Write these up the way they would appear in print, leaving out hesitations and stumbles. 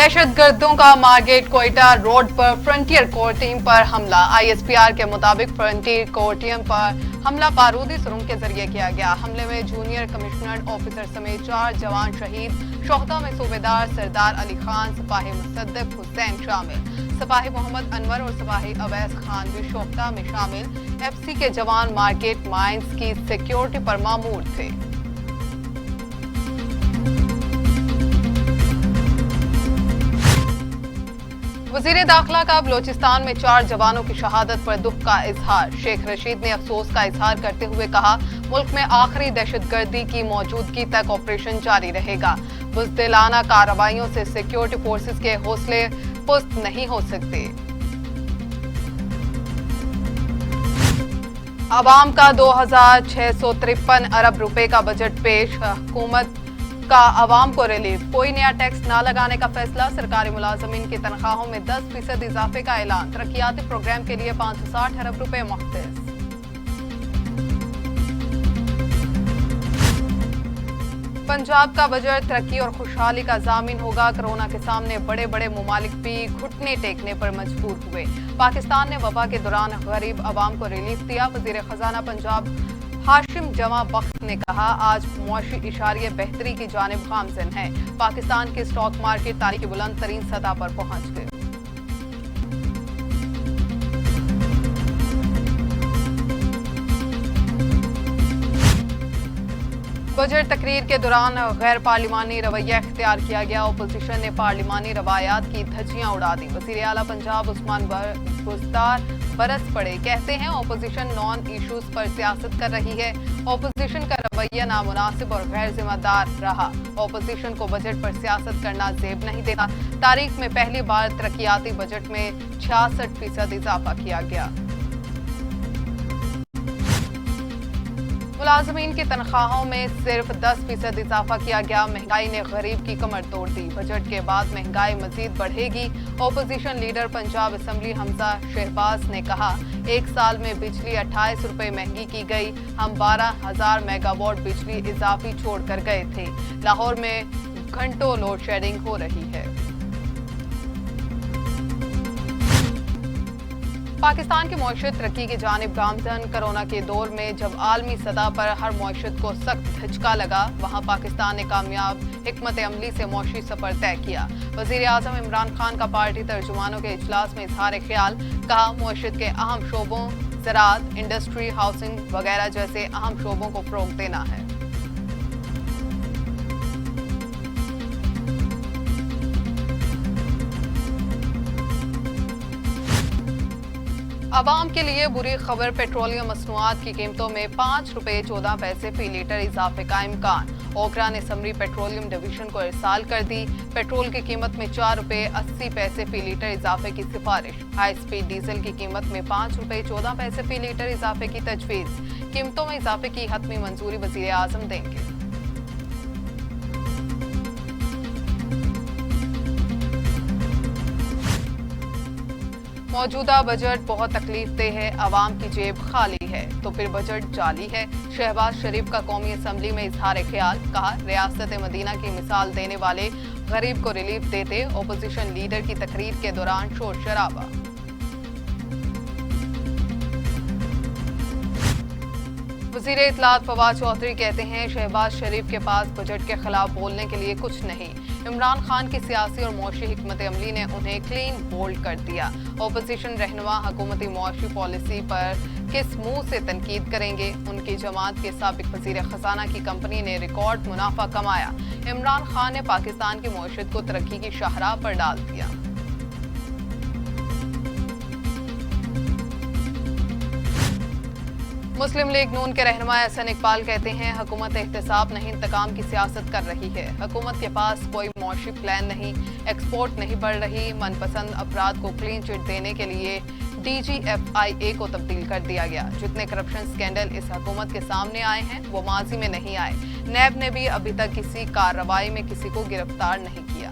दहशतगर्दों का Margaret Quetta road पर frontier core team पर हमला। आईएसपीआर के मुताबिक फ्रंटियर कोर टीम पर हमला बारूदी सुरंग के जरिए किया गया। हमले में जूनियर कमिश्नर ऑफिसर समेत 4 जवान शहीद। शोहदा में सूबेदार सरदार अली खान, सिपाही मुसद्दक हुसैन शामिल। सिपाही मोहम्मद अनवर और सिपाही अवैस खान भी शोहदा में शामिल। एफसी के जवान मार्केट माइंस की सिक्योरिटी पर मामूर थे। वजीर दाखिला का बलोचिस्तान में 4 जवानों की शहादत पर दुख का इजहार। शेख रशीद ने अफसोस का इजहार करते हुए कहा, मुल्क में आखिरी दहशतगर्दी की मौजूदगी तक ऑपरेशन जारी रहेगा। बुज़दिलाना कार्रवाइयों से सिक्योरिटी फोर्सेस के हौसले पुस्त नहीं हो सकते। अवाम का 2653 अरब रुपए का बजट पेश। हुकूमत का अवाम को रिलीफ। कोई नया टैक्स न लगाने का फैसला। सरकारी मुलाजमीन की तनख्वाहों में 10% इजाफे का ऐलान। तरक्याती प्रोग्राम के लिए 560 अरब रुपए मुख्तस। पंजाब का बजट तरक्की और खुशहाली का जामिन होगा। कोरोना के सामने बड़े बड़े मुमालिक भी घुटने टेकने पर मजबूर हुए। पाकिस्तान ने वबा के दौरान गरीब अवाम को रिलीफ दिया। वजीर खजाना पंजाब हाशिम जमा बख्श ने कहा, आज मुआशी इशारे बेहतरी की जानिब गामजन है। पाकिस्तान के स्टॉक मार्केट तारीख की बुलंद तरीन सतह पर पहुंच गए। बजट तकरीर के दौरान गैर पार्लिमानी रवैया इख्तियार किया गया। ओपोजिशन ने पार्लिमानी रवायात की धज्जियां उड़ा दी। वजीर आला पंजाब उस्मान बुज़दार बरस पड़े, कहते हैं ओपोजिशन नॉन इश्यूज पर सियासत कर रही है। ओपोजिशन का रवैया नामुनासिब और गैर जिम्मेदार रहा। ओपोजिशन को बजट पर सियासत करना जेब नहीं देता। तारीख में पहली बार तरक्याती बजट में 66% इजाफा किया गया। मुलाजमीन की तनख्वाहों में सिर्फ 10% इजाफा किया गया। महंगाई ने गरीब की कमर तोड़ दी। बजट के बाद महंगाई मजीद बढ़ेगी। Opposition leader Punjab assembly Hamza Shahbaz ने कहा, एक साल में बिजली 28 रुपए महंगी की गई। हम 12,000 मेगावाट बिजली इजाफी छोड़ कर गए थे। लाहौर में घंटों लोड शेडिंग हो रही है। पाकिस्तान की मईशत तरक्की की जानिब गामजन। कोरोना के दौर में जब आलमी सतह पर हर मईशत को सख्त झटका लगा, वहां पाकिस्तान ने कामयाब हिकमत अमली से मौशी सफर तय किया। वजीर आजम इमरान खान का पार्टी तर्जुमानों के इजलास में इजहार ख्याल। कहा, मईशत के अहम शोबों ज़राअत, इंडस्ट्री, हाउसिंग वगैरह जैसे अहम शोबों को फ़रोग़ देना है। अवाम के लिए बुरी खबर, पेट्रोलियम मसनूआत की कीमतों में 5 रुपए 14 पैसे फी लीटर इजाफे का इम्कान। ओकरा ने समरी पेट्रोलियम डिवीजन को इरसाल कर दी। पेट्रोल की कीमत में 4 रुपए 80 पैसे फी लीटर इजाफे की सिफारिश। हाई स्पीड डीजल की कीमत में 5 रुपए 14 पैसे फी लीटर इजाफे की तजवीज़। कीमतों में इजाफे की हतमी मंजूरी वजीर आजम देंगे। मौजूदा बजट बहुत तकलीफ देह है। अवाम की जेब खाली है तो फिर बजट जाली है। शहबाज शरीफ का कौमी असम्बली में इजहार ख्याल। कहा, रियासत मदीना की मिसाल देने वाले गरीब को रिलीफ देते। ओपोजिशन लीडर की तकरीर के दौरान शोर शराबा। वजीर इत्तलात फवाद चौधरी कहते हैं, शहबाज शरीफ के पास बजट के खिलाफ बोलने के लिए कुछ नहीं। इमरान खान की सियासी और मौशी हिकमत अमली ने उन्हें क्लीन बोल्ड कर दिया। ओपोजिशन रहनुमा हुकूमती मौशी पॉलिसी पर किस मुंह से तनकीद करेंगे। उनकी जमात के साबिक वजीर खजाना की कंपनी ने रिकॉर्ड मुनाफा कमाया। इमरान खान ने पाकिस्तान की मईशत को तरक्की की शाहराह पर डाल दिया। मुस्लिम लीग नून के रहनुमा एहसन इकबाल कहते हैं, हुकूमत एहतसाब नहीं इंतकाम की सियासत कर रही है। हुकूमत के पास कोई मौशी प्लान नहीं, एक्सपोर्ट नहीं बढ़ रही। मनपसंद अफराद को क्लीन चिट देने के लिए DGFIA को तब्दील कर दिया गया। जितने करप्शन स्कैंडल इस हुकूमत के सामने आए हैं वो माजी में नहीं आए। नैब ने भी अभी तक किसी कार्रवाई में किसी को गिरफ्तार नहीं किया।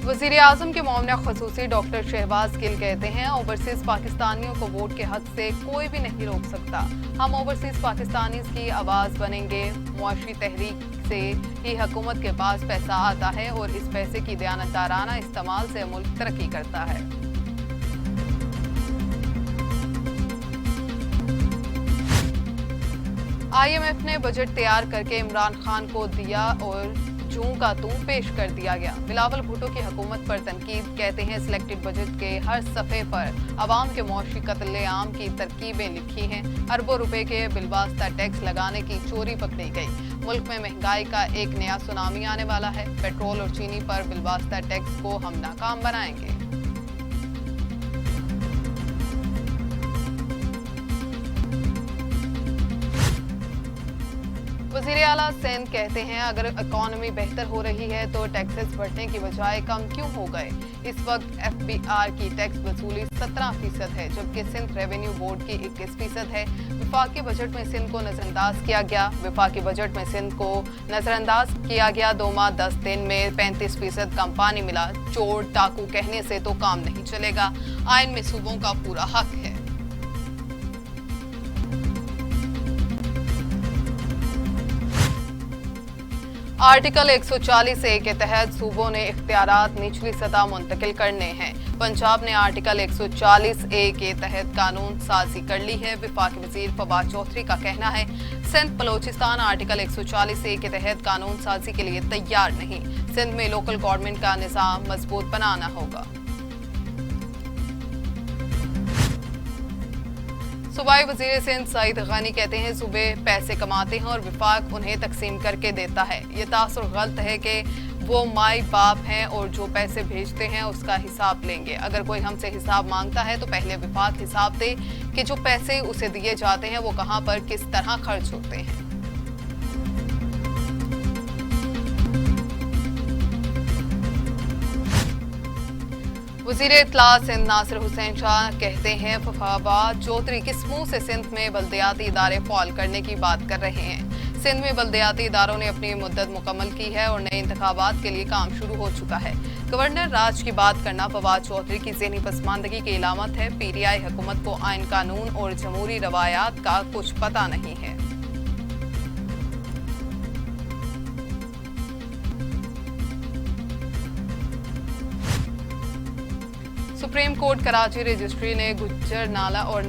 वज़ीर आज़म के मामला खसूसी डॉक्टर शहबाज गिल कहते हैं ओवरसीज पाकिस्तानियों को वोट के हक से कोई भी नहीं रोक सकता। हम ओवरसीज पाकिस्तानी की आवाज़ बनेंगे। मुआशी तहरीक से ही हुकूमत के पास पैसा आता है और इस पैसे की दयानतदाराना इस्तेमाल से मुल्क तरक्की करता है। IMF ने बजट तैयार करके इमरान खान को दिया और जूं का तू पेश कर दिया गया। बिलावल भुट्टो की हुकूमत पर तनकीद, कहते हैं सिलेक्टेड बजट के हर सफ़े पर अवाम के मौशी कत्ले-आम की तरकीबें लिखी हैं। अरबों रुपए के बिलवास्ता टैक्स लगाने की चोरी पकड़ी गई। मुल्क में महंगाई का एक नया सुनामी आने वाला है। पेट्रोल और चीनी पर बिलवास्ता टैक्स को हम नाकाम बनाएंगे। वज़ीर आला सिंध कहते हैं अगर इकॉनमी बेहतर हो रही है तो टैक्सेस बढ़ने की बजाय कम क्यों हो गए। इस वक्त FBR की टैक्स वसूली 17% है, जबकि सिंध रेवेन्यू बोर्ड की 21% है। विफाकी बजट में सिंध को नजरअंदाज किया गया। विफाकी बजट में सिंध को नजरअंदाज किया गया। 2 माह 10 दिन में 35% कम पानी मिला। चोर डाकू कहने से तो काम नहीं चलेगा। आइन में सूबों का पूरा हक है। आर्टिकल 140A के तहत सूबों ने इख्तियारात निचली सतह मुंतकिल करने हैं। पंजाब ने आर्टिकल 140A के तहत कानून साजी कर ली है। वफाकी वजीर फवाद चौधरी का कहना है सिंध बलोचिस्तान आर्टिकल 140A के तहत कानून साजी के लिए तैयार नहीं। सिंध में लोकल गवर्नमेंट का निज़ाम मजबूत बनाना होगा। सूबाई वजीर सिंध सईद गनी कहते हैं सूबे पैसे कमाते हैं और विफाक उन्हें तकसीम करके देता है। ये तासुर गलत है कि वो माई बाप हैं और जो पैसे भेजते हैं उसका हिसाब लेंगे। अगर कोई हमसे हिसाब मांगता है तो पहले विफाक हिसाब दे कि जो पैसे उसे दिए जाते हैं वो कहां पर किस तरह खर्च होते हैं। वज़ीर इत्तला सिंध नासिर हुसैन शाह कहते हैं फवाद चौधरी किस मुंह से सिंध में बल्दियाती इदारे फॉल करने की बात कर रहे हैं। सिंध में बल्दियाती इदारों ने अपनी मुद्दत मुकम्मल की है और नए इंतखाबात के लिए काम शुरू हो चुका है। गवर्नर राज की बात करना फवाद चौधरी की ज़हनी पसमानदगी की इलामत है। PTI हुकूमत को आइन कानून और जमहूरी रवायात का कुछ पता नहीं है। सुप्रीम कोर्ट कराची रजिस्ट्री ने गुज्जर नाला और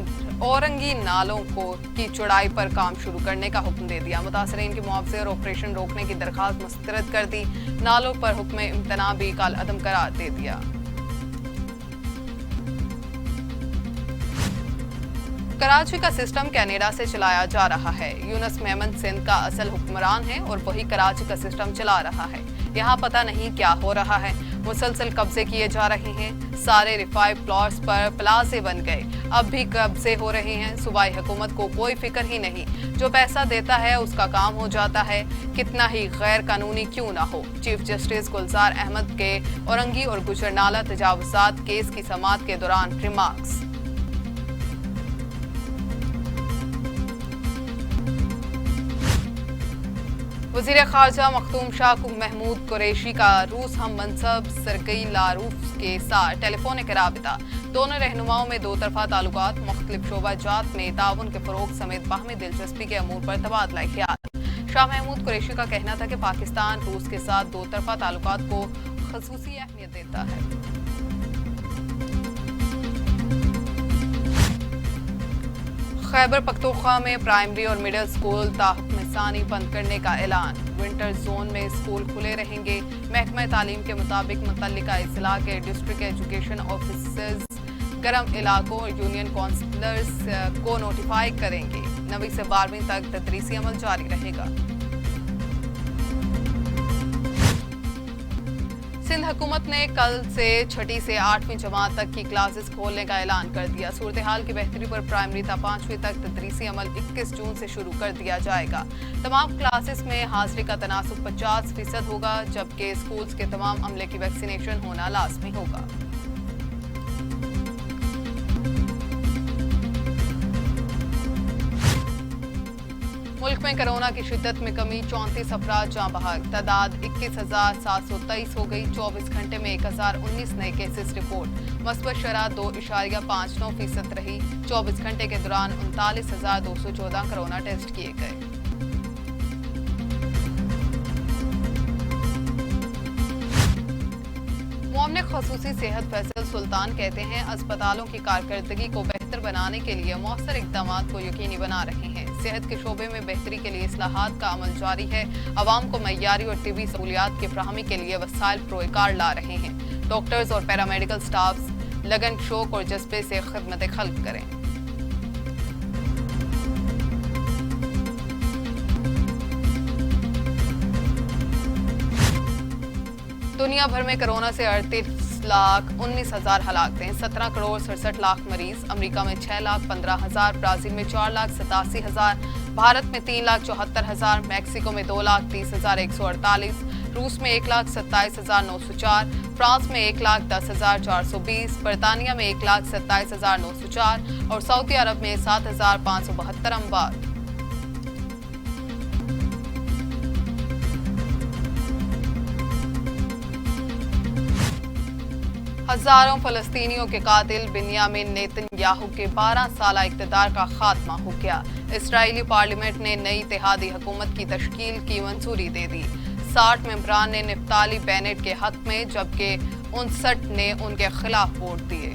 औरंगी नालों की चौड़ाई पर काम शुरू करने का हुक्म दे दिया। मुतासरीन के मुआवजे और ऑपरेशन रोकने की दरखास्त मुस्तरद कर दी। नालों पर हुक्म इम्तना भी काल अदम करार दे दिया। कराची का सिस्टम कनाडा से चलाया जा रहा है। यूनुस मेमन सिंध का असल हुक्मरान है और वही कराची का सिस्टम चला रहा है। यहाँ पता नहीं क्या हो रहा है। मुसलसल कब्जे किए जा रहे हैं। सारे रिफाई प्लॉट्स पर प्लाजे बन गए, अब भी कब्जे हो रहे हैं। सूबाई हुकूमत को कोई फिक्र ही नहीं। जो पैसा देता है उसका काम हो जाता है, कितना ही गैर कानूनी क्यों ना हो। चीफ जस्टिस गुलजार अहमद के औरंगी और गुजरनाला तजावुजात केस की समाअत के दौरान रिमार्क्स। वज़ीर ख़ारजा मखदूम शाह महमूद कुरैशी का रूस हम मनसब सरगई लारूफ के साथ टेलीफोनिक राबिता। दोनों रहनुमाओं में दो तरफा ताल्लुकात, मुख्तलिफ शोबाजात में ताउन के फ़रोग़ समेत बाहमी दिलचस्पी के अमूर पर तबादला ख्याल। शाह महमूद कुरैशी का कहना था कि पाकिस्तान रूस के साथ दो तरफा ताल्लुकात को ख़ुसूसी अहमियत देता है। खैबर पख्तूनख्वा में प्राइमरी और मिडिल स्कूल ताहक़-ए-सानी बंद करने का ऐलान। विंटर जोन में स्कूल खुले रहेंगे। महकमा तालीम के मुताबिक मुतल्लिका अज़ला के डिस्ट्रिक्ट एजुकेशन ऑफिसर्स गर्म इलाकों और यूनियन काउंसलर्स को नोटिफाई करेंगे। 9वीं से 12वीं तक तदरीसी अमल जारी रहेगा। सिंध हुकूमत ने कल से 6ठी से 8वीं जमात तक की क्लासेस खोलने का ऐलान कर दिया। सूरत हाल की बेहतरी पर प्राइमरी था 5वीं तक तदरीसी अमल 21 जून से शुरू कर दिया जाएगा। तमाम क्लासेस में हाजिरी का तनासुब 50% होगा, जबकि स्कूल्स के तमाम अमले की वैक्सीनेशन होना लाजमी होगा। मुल्क मुल्क में कोरोना की शिद्दत में कमी, 34 अफराद जाँ बहक, तादाद 21,723 हो गई। 24 घंटे में 1019 नए केसेस रिपोर्ट, मस्बत शरह 2.59% रही। 24 घंटे के दौरान 39,214 कोरोना टेस्ट किए गए। मुआवने खसूसी सेहत फैसल सुल्तान कहते हैं, अस्पतालों की कारकर्दगी को बेहतर बनाने के लिए मौसर इकदाम को यकीनी बना रहे हैं। सेहत के शोबे में बेहतरी के लिए इस्लाहात का अमल जारी है। अवाम को मय्यारी और तिबी सहूलियात की फराहमी के लिए वसाइल प्रोकार ला रहे हैं। डॉक्टर्स और पैरामेडिकल स्टाफ लगन, शौक और जज्बे से खिदमत खल्क करें। दुनिया भर में कोरोना से 38,19,000 हलाकतें, 17 करोड़ 67 लाख मरीज। अमेरिका में 6,15,000, ब्राजील में 4,87,000, भारत में 3,74,000, मैक्सिको में 2,30,148, रूस में 1,27,904, फ्रांस में 1,10,420, बरतानिया में 1,27,904 और सऊदी अरब में 7,572 अमवात। हजारों फलस्तीनियों के कातिल बिन्यामिन नेतन्याहू के 12 साल इक़्तिदार का खात्मा हो गया। इस्राएली पार्लियामेंट ने नई इत्तेहादी हुकूमत की तश्कील की मंजूरी दे दी। 60 मेंबरान ने नफ्ताली बेनेट के हक में, जबकि 59 ने उनके खिलाफ वोट दिए।